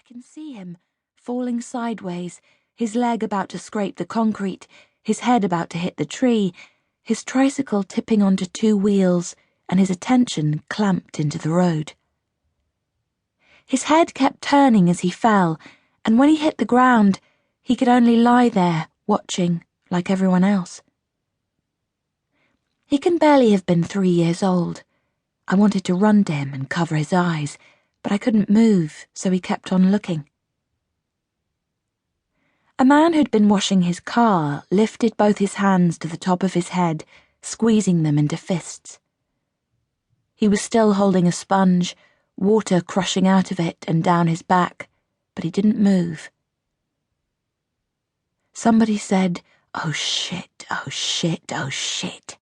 can see him, falling sideways, his leg about to scrape the concrete, his head about to hit the tree, his tricycle tipping onto two wheels, and his attention clamped into the road. His head kept turning as he fell, and when he hit the ground, he could only lie there, watching, like everyone else. He can barely have been 3 years old. I wanted to run to him and cover his eyes, but I couldn't move, so he kept on looking. A man who'd been washing his car lifted both his hands to the top of his head, squeezing them into fists. He was still holding a sponge, water crushing out of it and down his back, but he didn't move. Somebody said, "Oh shit, oh shit, oh shit."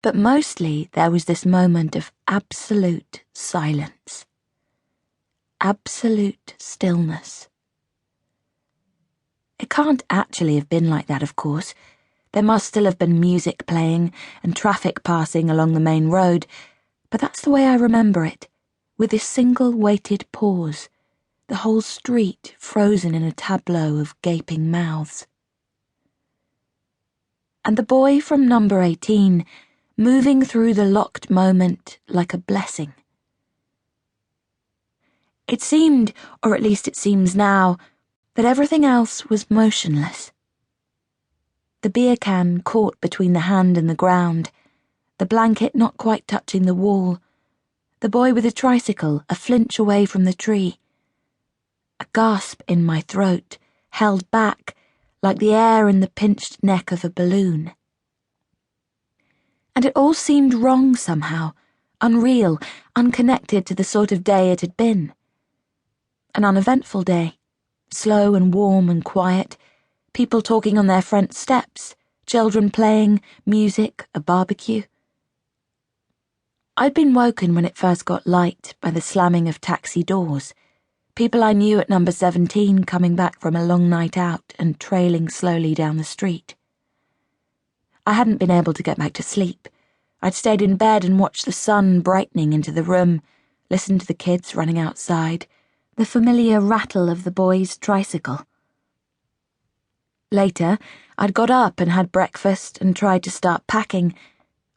But mostly there was this moment of absolute silence. Absolute stillness. It can't actually have been like that, of course. There must still have been music playing and traffic passing along the main road, but that's the way I remember it, with this single weighted pause, the whole street frozen in a tableau of gaping mouths. And the boy from number 18, moving through the locked moment like a blessing. It seemed, or at least it seems now, that everything else was motionless. The beer can caught between the hand and the ground, the blanket not quite touching the wall, the boy with a tricycle a flinch away from the tree. A gasp in my throat, held back, like the air in the pinched neck of a balloon. And it all seemed wrong somehow, unreal, unconnected to the sort of day it had been. An uneventful day, slow and warm and quiet, people talking on their front steps, children playing, music, a barbecue. I'd been woken when it first got light by the slamming of taxi doors, people I knew at number 17 coming back from a long night out and trailing slowly down the street. I hadn't been able to get back to sleep. I'd stayed in bed and watched the sun brightening into the room, listened to the kids running outside, the familiar rattle of the boy's tricycle. Later, I'd got up and had breakfast and tried to start packing.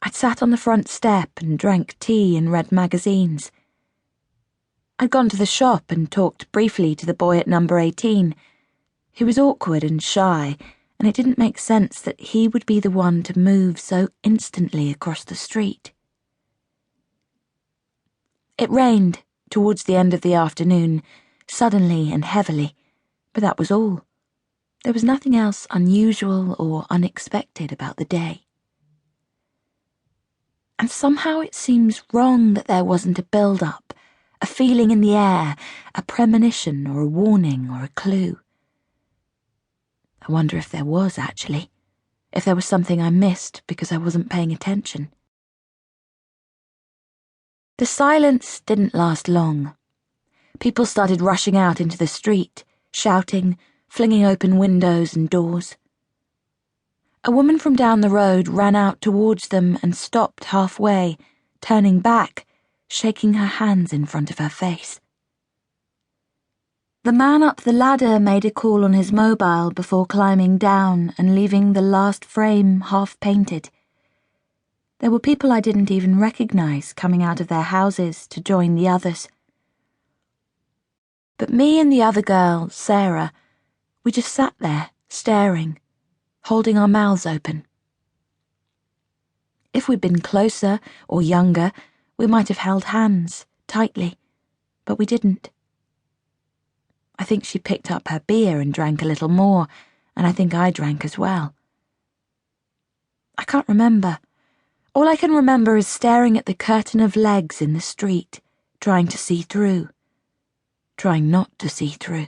I'd sat on the front step and drank tea and read magazines. I'd gone to the shop and talked briefly to the boy at number 18. He was awkward and shy, and it didn't make sense that he would be the one to move so instantly across the street. It rained towards the end of the afternoon, suddenly and heavily, but that was all. There was nothing else unusual or unexpected about the day. And somehow it seems wrong that there wasn't a build-up, a feeling in the air, a premonition or a warning or a clue. I wonder if there was, actually, if there was something I missed because I wasn't paying attention. The silence didn't last long. People started rushing out into the street, shouting, flinging open windows and doors. A woman from down the road ran out towards them and stopped halfway, turning back, shaking her hands in front of her face. The man up the ladder made a call on his mobile before climbing down and leaving the last frame half-painted. There were people I didn't even recognize coming out of their houses to join the others. But me and the other girl, Sarah, we just sat there, staring, holding our mouths open. If we'd been closer or younger, we might have held hands, tightly, but we didn't. I think she picked up her beer and drank a little more, and I think I drank as well. I can't remember. All I can remember is staring at the curtain of legs in the street, trying to see through, trying not to see through.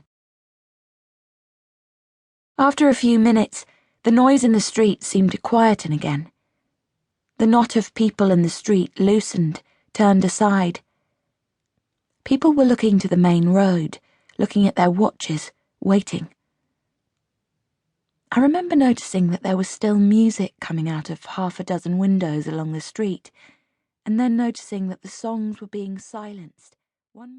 After a few minutes, the noise in the street seemed to quieten again. The knot of people in the street loosened, turned aside. People were looking to the main road, looking at their watches, waiting. I remember noticing that there was still music coming out of half a dozen windows along the street, and then noticing that the songs were being silenced, one by